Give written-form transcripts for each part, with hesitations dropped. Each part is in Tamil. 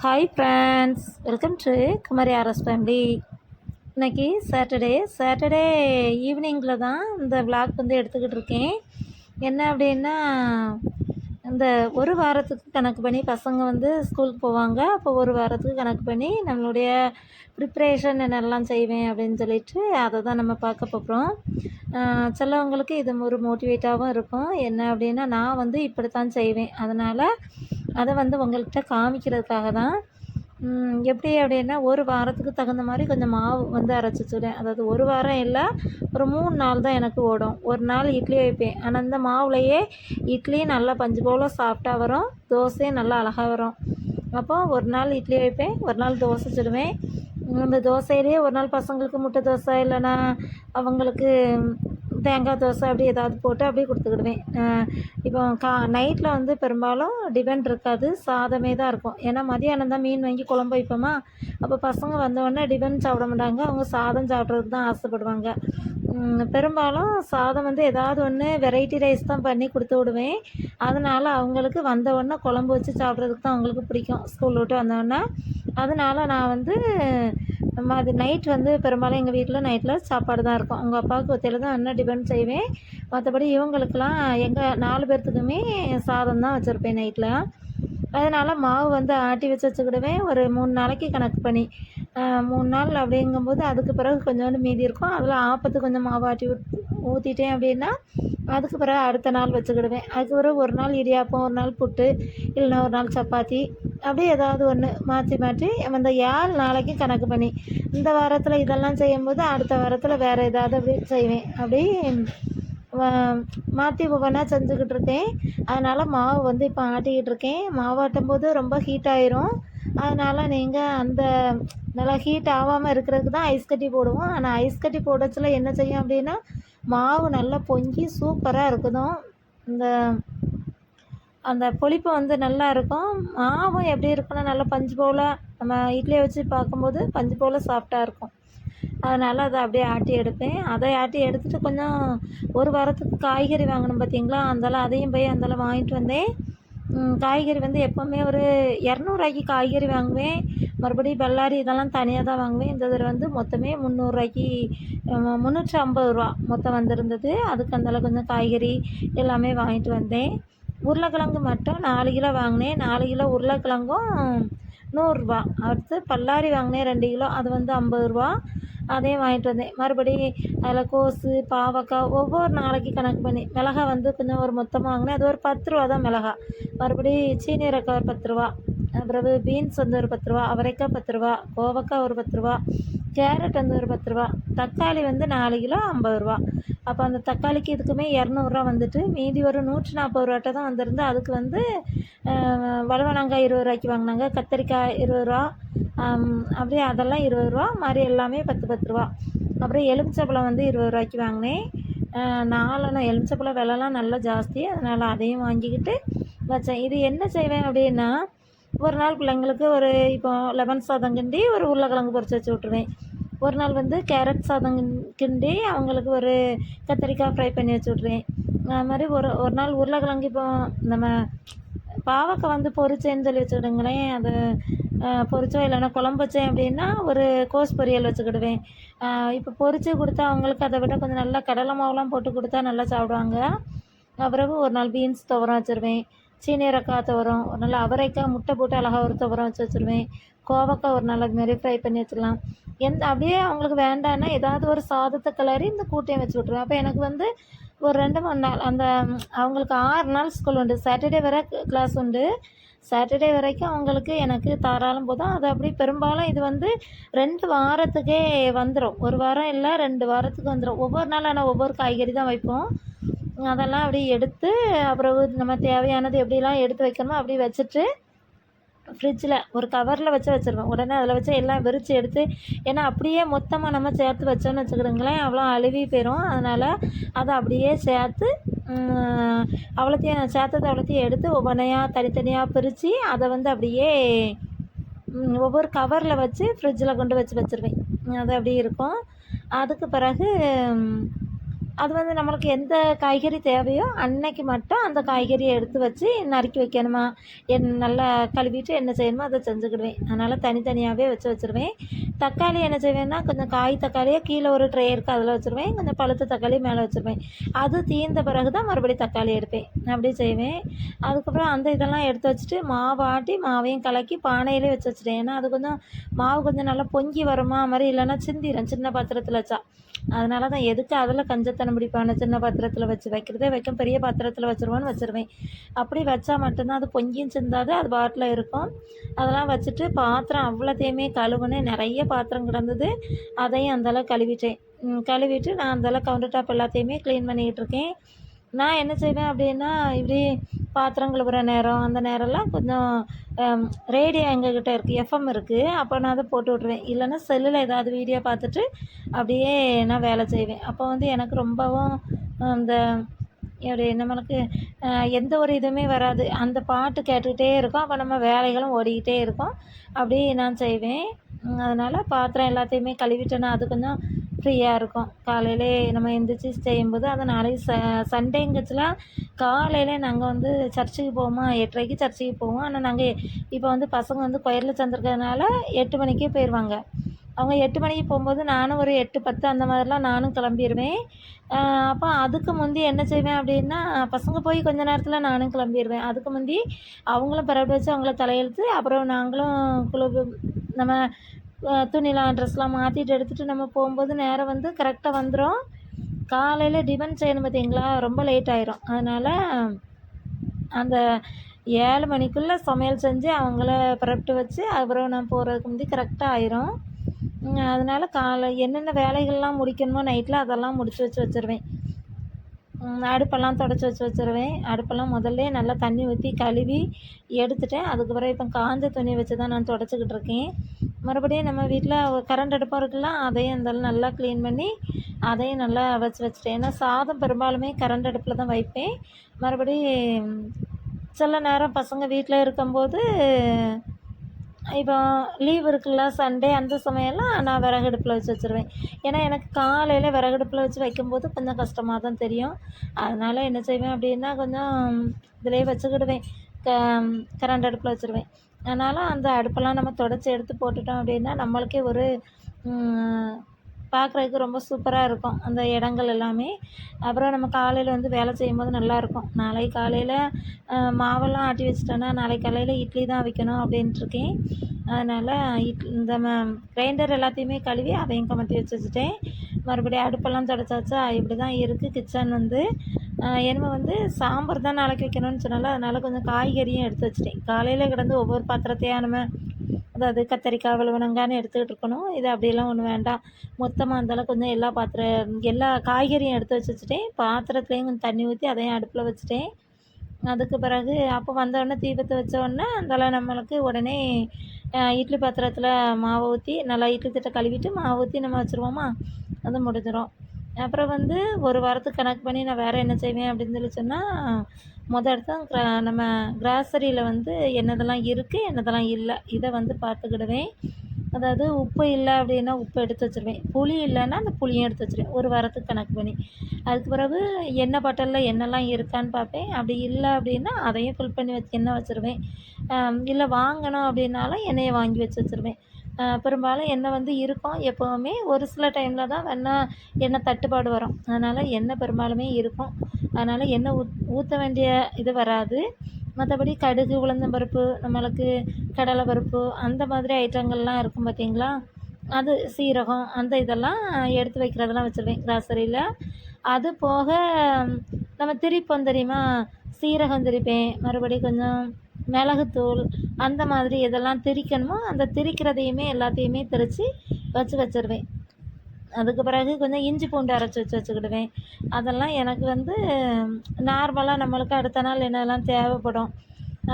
Hi friends, welcome to Kumari RS family. இன்றைக்கி சாட்டர்டே ஈவினிங்கில் தான் இந்த விளாக் வந்து எடுத்துக்கிட்டு இருக்கேன். என்ன அப்படின்னா, இந்த ஒரு வாரத்துக்கு கணக்கு பண்ணி பசங்க வந்து ஸ்கூலுக்கு போவாங்க. அப்போ ஒரு வாரத்துக்கு கணக்கு பண்ணி நம்மளுடைய ப்ரிப்ரேஷன் என்னெல்லாம் செய்வேன் அப்படின்னு சொல்லிட்டு அதை தான் நம்ம பார்க்க போகிறோம். சிலவங்களுக்கு இது ஒரு மோட்டிவேட்டாகவும் இருக்கும். என்ன அப்படின்னா, நான் வந்து இப்படித்தான் செய்வேன். அதனால் அதை வந்து உங்கள்கிட்ட காமிக்கிறதுக்காக தான். எப்படி அப்படின்னா, ஒரு வாரத்துக்கு தகுந்த மாதிரி கொஞ்சம் மாவு வந்து அரைச்சி வச்சுடுவேன். அதாவது ஒரு வாரம் இல்லை, ஒரு 3 நாள் தான் எனக்கு ஓடும். ஒரு நாள் இட்லி வைப்பேன். ஆனால் இந்த மாவுலையே இட்லியும் நல்லா பஞ்சு போல் சாஃப்டாக வரும், தோசையும் நல்லா அழகாக வரும். அப்போது ஒரு நாள் இட்லி வைப்பேன், ஒரு நாள் தோசை சுடுவேன். அந்த தோசையிலேயே ஒரு நாள் பசங்களுக்கு முட்டை தோசை, இல்லைன்னா அவங்களுக்கு தேங்காய் தோசை அப்படி ஏதாவது போட்டு அப்படியே கொடுத்துக்கிடுவேன். இப்போ நைட்டில் வந்து பெரும்பாலும் டிபன் இருக்காது, சாதமே தான் இருக்கும். ஏன்னா மதியானம் தான் மீன் வாங்கி குழம்பு வைப்போமா, அப்போ பசங்க வந்தோடனே டிபன் சாப்பிட மாட்டாங்க, அவங்க சாதம் சாப்பிட்றதுக்கு தான் ஆசைப்படுவாங்க. பெரும்பாலும் சாதம் வந்து ஏதாவது ஒன்று வெரைட்டி ரைஸ் தான் பண்ணி கொடுத்து விடுவேன். அதனால் அவங்களுக்கு வந்தவுடனே குழம்பு வச்சு சாப்பிட்றதுக்கு தான் அவங்களுக்கு பிடிக்கும், ஸ்கூல் விட்டு வந்தோடனே. அதனால் நான் வந்து அது நைட் வந்து பெரும்பாலும் எங்கள் வீட்டில் நைட்டில் சாப்பாடு தான் இருக்கும். அவங்க அப்பாவுக்கு ஒத்தையில் தான் என்ன டிபன் செய்வேன். மற்றபடி இவங்களுக்கெல்லாம் எங்கள் 4 பேர்த்துக்குமே சாதம் தான் வச்சுருப்பேன் நைட்டில். அதனால் மாவு வந்து ஆட்டி வச்சுக்கிடுவேன் ஒரு 3 நாளைக்கு கணக்கு பண்ணி. 3 நாள் அப்படிங்கும்போது அதுக்கு பிறகு கொஞ்சோண்டு மீதி இருக்கும். அதில் ஆப்பத்துக்கு கொஞ்சம் மாவு ஆட்டி ஊற்றிட்டேன் அப்படின்னா அதுக்கு பிறகு அடுத்த நாள் வச்சுக்கிடுவேன். அதுக்கு பிறகு ஒரு நாள் இடியாப்பம், ஒரு நாள் புட்டு, இல்லைன்னா ஒரு நாள் சப்பாத்தி, அப்படியே ஏதாவது ஒன்று மாற்றி மாற்றி அந்த 7 நாளைக்கு கணக்கு பண்ணி இந்த வாரத்தில் இதெல்லாம் செய்யும்போது அடுத்த வாரத்தில் வேறு ஏதாவது அப்படி செய்வேன். அப்படி மாற்றி ஒவ்வொன்றா செஞ்சுக்கிட்டு இருக்கேன். அதனால் மாவு வந்து இப்போ ஆட்டிக்கிட்டு இருக்கேன். மாவாட்டும் போது ரொம்ப ஹீட் ஆயிரும். அதனால் நீங்கள் அந்த நல்லா ஹீட் ஆகாமல் இருக்கிறதுக்கு தான் ஐஸ் கட்டி போடுவோம். ஆனால் ஐஸ் கட்டி போடச்சில் என்ன செய்யும் அப்படின்னா, மாவு நல்லா பொங்கி சூப்பராக இருக்குதும். இந்த அந்த புளிப்பு வந்து நல்லா இருக்கும். மாவும் எப்படி இருக்குன்னா, நல்லா பஞ்சு போல் நம்ம இட்லியை வச்சு பார்க்கும்போது பஞ்சு போல் சாஃப்டாக இருக்கும். அதனால் அதை அப்படியே ஆட்டி எடுப்பேன். அதை ஆட்டி எடுத்துகிட்டு கொஞ்சம் ஒரு வாரத்துக்கு காய்கறி வாங்கணும் பார்த்தீங்களா, அதையும் போய் வாங்கிட்டு வந்தேன். காய்கறி வந்து எப்போவுமே ஒரு 200 காய்கறி வாங்குவேன். மறுபடியும் பல்லாரி இதெல்லாம் தனியாக தான் வாங்குவேன். இந்த தடவை வந்து மொத்தமே 300 350 மொத்தம் வந்திருந்தது. அதுக்கு கொஞ்சம் காய்கறி எல்லாமே வாங்கிட்டு வந்தேன். உருளைக்கிழங்கு மட்டும் 4 கிலோ வாங்கினேன். 4 கிலோ உருளைக்கிழங்கும் 100 அடுத்து பல்லாரி வாங்கினேன் 2 கிலோ, அது வந்து 50. அதையும் வாங்கிட்டு வந்தேன். மறுபடி அதில் கோஸு, பாவக்காய் ஒவ்வொரு நாளைக்கு கணக்கு பண்ணி மிளகாய் வந்து கொஞ்சம் ஒரு மொத்தமாக வாங்கினேன். அது ஒரு 10 தான் மிளகாய். மறுபடி சீனியரக்காய் ஒரு 10, அப்புறம் பீன்ஸ் வந்து ஒரு 10, அவரைக்காய் 10, கோவக்காய் ஒரு 10, கேரட் வந்து ஒரு 10, தக்காளி வந்து 4 கிலோ 50. அப்போ அந்த தக்காளிக்கு இதுக்குமே 200 வந்துட்டு மீதி ஒரு 140 தான் வந்திருந்து. அதுக்கு வந்து வளவனங்காய் 20 வாங்கினாங்க, கத்திரிக்காய் 20, அப்படியே அதெல்லாம் 20 மாதிரி எல்லாமே 10. அப்புறம் எலுமிச்சப்பழம் வந்து 20 வாங்கினேன். 4 எலுமிச்சப்பழம் விலைலாம் நல்லா ஜாஸ்தி, அதனால் அதையும் வாங்கிக்கிட்டு வச்சேன். இது என்ன செய்வேன் அப்படின்னா, ஒரு நாள் பிள்ளைங்களுக்கு ஒரு இப்போ லெமன் சாதம் கிண்டி ஒரு உருளைக்கிழங்கு பொரிச்சு வச்சு விட்ருவேன். ஒரு நாள் வந்து கேரட் சாதம் கிண்டி அவங்களுக்கு ஒரு கத்திரிக்காய் ஃப்ரை பண்ணி வச்சு விட்ருவேன். அது மாதிரி ஒரு நாள் உருளைக்கிழங்கு இப்போ நம்ம பாவக்காய் வந்து பொரிச்சேன்னு சொல்லி வச்சுக்கிடுங்களேன், அது பொரிச்சோ இல்லைன்னா குழம்பு வச்சேன் அப்படின்னா ஒரு கோஸ் பொரியல் வச்சுக்கிடுவேன். இப்போ பொரித்து கொடுத்தா அவங்களுக்கு அதை விட கொஞ்சம் நல்லா கடலை மாவுலாம் போட்டு கொடுத்தா நல்லா சாப்பிடுவாங்க. பிறகு ஒரு நாள் பீன்ஸ் துவரம் வச்சுருவேன், சீனியரக்காய் துவரம், ஒரு நாள் அவரைக்காய் முட்டை போட்டு அழகாக ஒரு துவரம் வச்சு வச்சுருவேன், கோவக்காய் ஒரு நாள் அதுமாரி ஃப்ரை பண்ணி வச்சிடலாம். அப்படியே அவங்களுக்கு வேண்டான்னா ஏதாவது ஒரு சாதத்தை கிளறி இந்த கூட்டையும் வச்சு விட்ருவேன். அப்போ எனக்கு வந்து ஒரு 2-3 நாள் அந்த அவங்களுக்கு 6 நாள் ஸ்கூல் உண்டு. சாட்டர்டே வரை கிளாஸ் உண்டு. சாட்டர்டே வரைக்கும் அவங்களுக்கு எனக்கு தாராளம் போதும். அது அப்படி பெரும்பாலும் இது வந்து 2 வாரத்துக்கே வந்துடும். ஒரு வாரம் இல்லை 2 வாரத்துக்கு வந்துடும். ஒவ்வொரு நாள் ஆனால் ஒவ்வொரு காய்கறி தான் வைப்போம். அதெல்லாம் அப்படியே எடுத்து அப்புறம் நம்ம தேவையானது எப்படிலாம் எடுத்து வைக்கணுமோ அப்படி வச்சுட்டு ஃப்ரிட்ஜில் ஒரு கவரில் வச்சுருவேன். உடனே அதில் வச்சு எல்லாம் விரித்து எடுத்து, ஏன்னா அப்படியே மொத்தமாக நம்ம சேர்த்து வச்சோன்னு வச்சுக்கிடுங்களேன், அவ்வளோ அழுவி போயிடும். அதனால் அதை அப்படியே சேர்த்து அவ்வளோத்தையும் எடுத்து ஒவ்வொன்றையாக தனித்தனியாக பிரித்து அதை வந்து அப்படியே ஒவ்வொரு கவரில் வச்சு ஃப்ரிட்ஜில் கொண்டு வச்சுருவேன். அது அப்படியே இருக்கும். அதுக்கு பிறகு அது வந்து நம்மளுக்கு எந்த காய்கறி தேவையோ அன்னைக்கு மட்டும் அந்த காய்கறியை எடுத்து வச்சு நறுக்கி வைக்கணுமா, நல்லா கழுவிட்டு என்ன செய்யணுமோ அதை செஞ்சுக்கிடுவேன். அதனால் தனித்தனியாகவே வச்சுருவேன். தக்காளி என்ன செய்வேன்னா, கொஞ்சம் காய் தக்காளியை கீழே ஒரு ட்ரே இருக்குது அதில் வச்சுருவேன். கொஞ்சம் பழுத்த தக்காளி மேலே வச்சுருவேன். அது தீர்ந்த பிறகு தான் மறுபடியும் தக்காளி எடுப்பேன். அப்படி செய்வேன். அதுக்கப்புறம் அந்த இதெல்லாம் எடுத்து வச்சுட்டு மாவு ஆட்டி மாவையும் கலக்கி பானையிலே வச்சு வச்சுட்டேன். ஏன்னா அது கொஞ்சம் மாவு கொஞ்சம் நல்லா பொங்கி வருமா மாதிரி, இல்லைன்னா சிந்திடும் சின்ன பாத்திரத்தில் வச்சா. அதனால தான் எதுக்கு அதில் கஞ்சத்தனம் பிடிப்பான சின்ன பாத்திரத்தில் வைக்கிறதே வைக்கும், பெரிய பாத்திரத்தில் வச்சுருவோன்னு வச்சுருவேன். அப்படி வச்சா மட்டும்தான் அது பொங்கியும் சிந்தாது, அது பாட்டில் இருக்கும். அதெல்லாம் வச்சுட்டு பாத்திரம் அவ்வளோத்தையுமே கழுவுனேன். நிறைய பாத்திரம் கிடந்தது, அதையும் அந்தளவு கழுவிட்டேன். கழுவிட்டு நான் அந்தளவு கவுண்டர் டாப் எல்லாத்தையுமே க்ளீன் பண்ணிக்கிட்டு இருக்கேன். நான் என்ன செய்வேன் அப்படின்னா, இப்படி பாத்திரம் கழுவுற நேரம் அந்த நேரம்லாம் கொஞ்சம் ரேடியோ எங்ககிட்ட இருக்குது, எஃப்எம் இருக்குது. அப்போ நான் அதை போட்டு விட்ருவேன். இல்லைன்னா செல்லில் ஏதாவது வீடியோ பார்த்துட்டு அப்படியே நான் வேலை செய்வேன். அப்போ வந்து எனக்கு ரொம்பவும் இந்த எப்படி நம்மளுக்கு எந்த ஒரு இதுவுமே வராது. அந்த பாட்டு கேட்டுக்கிட்டே இருக்கும். அப்போ நம்ம வேலைகளும் ஓடிக்கிட்டே இருக்கும். அப்படி நான் செய்வேன். அதனால் பாத்திரம் எல்லாத்தையுமே கழுவிட்டேன்னா அது கொஞ்சம் ஃப்ரீயாக இருக்கும். காலையிலே நம்ம எந்திரிச்சு செய்யும்போது அது நாளைக்கு சண்டேங்கச்சுலாம் காலையிலே நாங்கள் வந்து சர்ச்சுக்கு போவோமா, 8:30க்கு சர்ச்சுக்கு போவோம். ஆனால் நாங்கள் இப்போ வந்து பசங்க வந்து கொயரில் சேர்ந்துருக்கிறதுனால 8 மணிக்கே போயிடுவாங்க. அவங்க 8 மணிக்கு போகும்போது நானும் ஒரு 8:10 அந்த மாதிரிலாம் நானும் கிளம்பிடுவேன். அப்போ அதுக்கு முந்தி என்ன செய்வேன் அப்படின்னா, பசங்க போய் கொஞ்ச நேரத்தில் நானும் கிளம்பிடுவேன். அதுக்கு முந்தி அவங்களும் பரவட்டு வச்சு அவங்கள தலையெழுத்து, அப்புறம் நாங்களும் நம்ம துணிலாம் ட்ரெஸ்லாம் மாற்றிட்டு எடுத்துகிட்டு நம்ம போகும்போது நேரம் வந்து கரெக்டாக வந்துடும். காலையில் டிஃபன் செய்யணும் பார்த்தீங்களா, ரொம்ப லேட் ஆயிரும். அதனால் அந்த 7 மணிக்குள்ளே சமையல் செஞ்சு அவங்கள பரப்பிட்டு வச்சு அப்புறம் நான் போகிறதுக்கு முந்தி கரெக்டாக ஆயிரும். அதனால் என்னென்ன வேலைகள்லாம் முடிக்கணுமோ நைட்டில் அதெல்லாம் முடித்து வச்சுருவேன். அடுப்பெல்லாம் துடைச்சி வச்சுருவேன். அடுப்பெல்லாம் முதல்லே நல்லா தண்ணி ஊற்றி கழுவி எடுத்துட்டேன். அதுக்கப்புறம் இப்போ காஞ்ச துணி வச்சு தான் நான் துடைச்சிக்கிட்டு இருக்கேன். மறுபடியும் நம்ம வீட்டில் கரண்ட் அடுப்பும் இருக்குல்ல, அதையும் இருந்தாலும் நல்லா க்ளீன் பண்ணி அதையும் நல்லா வச்சுட்டேன். ஏன்னா சாதம் பெரும்பாலுமே கரண்ட் அடுப்பில் தான் வைப்பேன். மறுபடி சில நேரம் பசங்க வீட்டில் இருக்கும்போது இப்போ லீவ் இருக்குல்ல சண்டே, அந்த சமயம்லாம் நான் விறகடுப்பில் வச்சுருவேன். ஏன்னா எனக்கு காலையில் விறகடுப்பில் வச்சு வைக்கும்போது கொஞ்சம் கஷ்டமாக தான் தெரியும். அதனால் என்ன செய்வேன் அப்படின்னா, கொஞ்சம் இதிலே வச்சுக்கிடுவேன். கரண்ட் அடுப்பில் வச்சுருவேன். அதனால் அந்த அடுப்பெல்லாம் நம்ம தொடச்சி எடுத்து போட்டுட்டோம் அப்படின்னா நம்மளுக்கே ஒரு பார்க்குறதுக்கு ரொம்ப சூப்பராக இருக்கும் அந்த இடங்கள் எல்லாமே. அப்புறம் நம்ம காலையில் வந்து வேலை செய்யும்போது நல்லாயிருக்கும். நாளைக்கு காலையில் மாவெல்லாம் ஆட்டி வச்சுட்டேன்னா நாளைக்கு காலையில் இட்லி தான் வைக்கணும் அப்படின்ட்டுருக்கேன். அதனால் இந்த கிரைண்டர் எல்லாத்தையுமே கழுவி அதையும் கமத்தி வச்சுட்டேன். மறுபடியும் அடுப்பெல்லாம் துடைச்சாச்சா, இப்படி தான் இருக்குது கிச்சன் வந்து. என்னமோ வந்து சாம்பார் தான் நாளைக்கு வைக்கணும்னு சொன்னால அதனால் கொஞ்சம் காய்கறியும் எடுத்து வச்சுட்டேன். காலையில் கிடந்து ஒவ்வொரு பாத்திரத்தையாக நம்ம அதாவது கத்திரிக்காய் வெங்காயம்னு எடுத்துக்கிட்டு இருக்கணும். இது அப்படியெல்லாம் ஒன்றும் வேண்டாம். மொத்தமாக இருந்தாலும் கொஞ்சம் எல்லா காய்கறியும் எடுத்து வச்சுட்டேன். பாத்திரத்துலேயும் கொஞ்சம் தண்ணி ஊற்றி அதையும் அடுப்பில் வச்சுட்டேன். அதுக்கு பிறகு அப்போ வந்தோடனே தீபத்தை வச்சோடனே அதெல்லாம் நம்மளுக்கு உடனே இட்லி பாத்திரத்தில் மாவை ஊற்றி நல்லா இட்லி தட்டை கழுவிட்டு மாவு ஊற்றி நம்ம வச்சுருவோமா, அது முடிஞ்சிடும். அப்புறம் வந்து ஒரு வாரத்துக்கு கணக்கு பண்ணி நான் வேறு என்ன செய்வேன் அப்படின்னு சொல்லி சொன்னால், எடுத்து நம்ம கிராசரியில் வந்து என்னதெல்லாம் இருக்குது என்னதெல்லாம் இல்லை இதை வந்து பார்த்துக்கிடுவேன். அதாவது உப்பு இல்லை அப்படின்னா உப்பு எடுத்து வச்சுருவேன். புளி இல்லைன்னா அந்த புளியும் எடுத்து வச்சுருவேன் ஒரு வாரத்துக்கு கணக்கு பண்ணி. அதுக்கு பிறகு எண்ணெய் பாட்டிலில் என்னெல்லாம் இருக்கான்னு பார்ப்பேன். அப்படி இல்லை அப்படின்னா அதையும் ஃபில் பண்ணி எண்ணெய் வச்சுருவேன். இல்லை வாங்கணும் அப்படின்னாலும் எண்ணெயை வாங்கி வச்சுருவேன். பெரும்பாலும் எண்ணெய் வந்து இருக்கும் எப்போவுமே. ஒரு சில டைமில் தான் எண்ணெய் தட்டுப்பாடு வரும். அதனால் எண்ணெய் பெரும்பாலுமே இருக்கும். அதனால் எண்ணெய் ஊற்ற வேண்டிய இது வராது. மற்றபடி கடுகு, உளுந்தம்பருப்பு, நம்மளுக்கு கடலை பருப்பு அந்த மாதிரி ஐட்டங்கள்லாம் இருக்கும் பார்த்தீங்களா, அது சீரகம் அந்த இதெல்லாம் எடுத்து வைக்கிறதெல்லாம் வச்சுருவேன் கிராசரியில். அது போக நம்ம திரிப்போம் தெரியுமா, சீரகம் திரிப்பேன். மறுபடியும் கொஞ்சம் மிளகுத்தூள் அந்த மாதிரி எதெல்லாம் திரிக்கணுமோ அந்த திரிக்கிறதையுமே எல்லாத்தையுமே திரித்து வச்சுருவேன். அதுக்கு பிறகு கொஞ்சம் இஞ்சி பூண்டு அரைச்சி வச்சுக்கிடுவேன். அதெல்லாம் எனக்கு வந்து நார்மலாக நம்மளுக்கு அடுத்த நாள் என்னெல்லாம் தேவைப்படும்.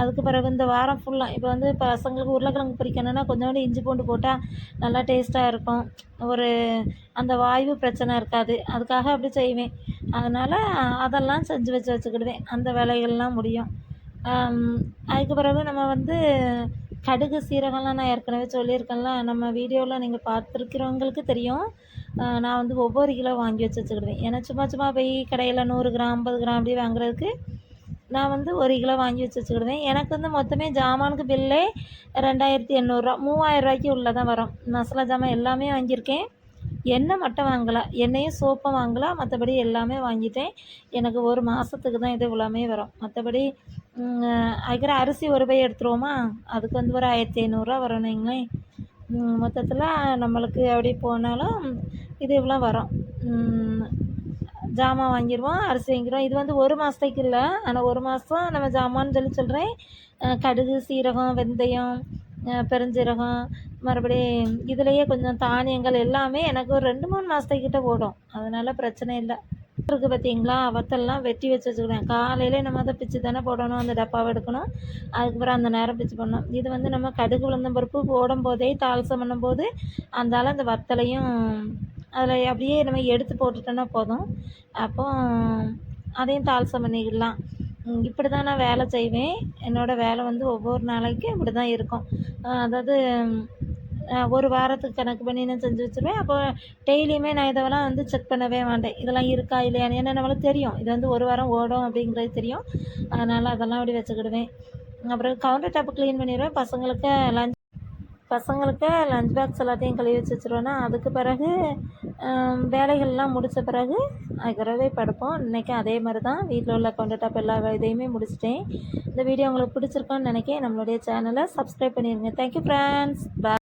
அதுக்கு பிறகு இந்த வாரம் ஃபுல்லாக இப்போ வந்து பசங்களுக்கு உருளைக்கிழங்கு பொரிக்கணுன்னா கொஞ்சோண்டு இஞ்சி பூண்டு போட்டால் நல்லா டேஸ்ட்டாக இருக்கும். அந்த வாய்வு பிரச்சனை இருக்காது. அதுக்காக அப்படி செய்வேன். அதனால் அதெல்லாம் செஞ்சு வச்சுக்கிடுவேன். அந்த வேலைகள்லாம் முடியும். அதுக்கு பிறகு நம்ம வந்து கடுகு, சீரகம்லாம் நான் ஏற்கனவே சொல்லியிருக்கேன்ல, நம்ம வீடியோவில் நீங்கள் பார்த்துருக்கிறவங்களுக்கு தெரியும். நான் வந்து ஒவ்வொரு கிலோ வாங்கி வச்சுக்கிடுவேன். ஏன்னா சும்மா சும்மா போய் கடையில் 100 கிராம் 50 கிராம் அப்படி வாங்குறதுக்கு நான் வந்து 1 கிலோ வாங்கி வச்சுக்கிடுவேன். எனக்கு வந்து மொத்தமே ஜாமானுக்கு பில்லே ரூ. 2800 ரூ. 3000 உள்ள தான் வரும். மசாலா ஜாமான் எல்லாமே வாங்கியிருக்கேன். எண்ணெய் மட்டும் வாங்கலை, எண்ணெயும் சோப்பும் வாங்கலை. மற்றபடி எல்லாமே வாங்கிட்டேன். எனக்கு ஒரு மாதத்துக்கு தான் இது இவ்வளோமே வரும். மற்றபடி அதுக்கிற அரிசி ஒரு பை எடுத்துருவோமா, அதுக்கு வந்து ஒரு 1500 வரும்னு வைங்களேன். மொத்தத்தில் நம்மளுக்கு அப்படி போனாலும் இது இவ்வளோ வரும். ஜாமான் வாங்கிடுவோம், அரிசி வாங்கிடுவோம். இது வந்து ஒரு மாதத்துக்கு இல்லை, ஆனால் ஒரு மாதம் நம்ம ஜாமான்னு சொல்கிறேன். கடுகு, சீரகம், வெந்தயம், பெருஞ்சீரகம், மறுபடி இதுலேயே கொஞ்சம் தானியங்கள் எல்லாமே எனக்கு ஒரு 2-3 மாதத்துக்கிட்ட ஓடும். அதனால் பிரச்சனை இல்லை. இருக்குது பார்த்தீங்களா, வத்தல்லாம் வெட்டி வச்சுக்கிடுவேன். காலையில் நம்ம அதை பிச்சு தானே போடணும், அந்த டப்பாவை எடுக்கணும். அதுக்கப்புறம் அந்த நேரம் பிச்சு போடணும். இது வந்து நம்ம கடுகு உளுந்தம் பருப்பு போடும்போதே தாளிசம் பண்ணும்போது அந்தால அந்த வத்தலையும் அதில் அப்படியே நம்ம எடுத்து போட்டுட்டோன்னா போதும். அப்போ அதையும் தாளிசம் பண்ணிக்கிடலாம். இப்படி தான் நான் வேலை செய்வேன். என்னோடய வேலை வந்து ஒவ்வொரு நாளைக்கும் இப்படி தான் இருக்கும். அதாவது ஒரு வாரத்துக்கு கணக்கு பண்ணி நான் செஞ்சு வச்சுருவேன். அப்போ டெய்லியுமே நான் இதெல்லாம் வந்து செக் பண்ணவே மாட்டேன், இதெல்லாம் இருக்கா இல்லையான்னு. ஏன்னா நம்மளுக்கு தெரியும் இது வந்து ஒரு வாரம் ஓடும் அப்படிங்கிறது தெரியும். அதனால் அதெல்லாம் அப்படி வச்சுக்கிடுவேன். அப்புறம் கவுண்டர் டாப்பு க்ளீன் பண்ணிடுவேன். பசங்களுக்கு லஞ்ச் பாக்ஸ் எல்லாத்தையும் கழுவி வச்சுருவேன்னா, அதுக்கு பிறகு வேலைகள்லாம் முடித்த பிறகு அதுக்கறவே படுப்போம். இன்றைக்கும் அதே மாதிரி தான் வீட்டில் உள்ள கவுண்டர் டாப் எல்லா இதையுமே முடிச்சிட்டேன். இந்த வீடியோ உங்களுக்கு பிடிச்சிருக்கோன்னு நினைக்கிறேன். நம்மளுடைய சேனலை சப்ஸ்கிரைப் பண்ணிடுங்க. Thank you friends. பாய்.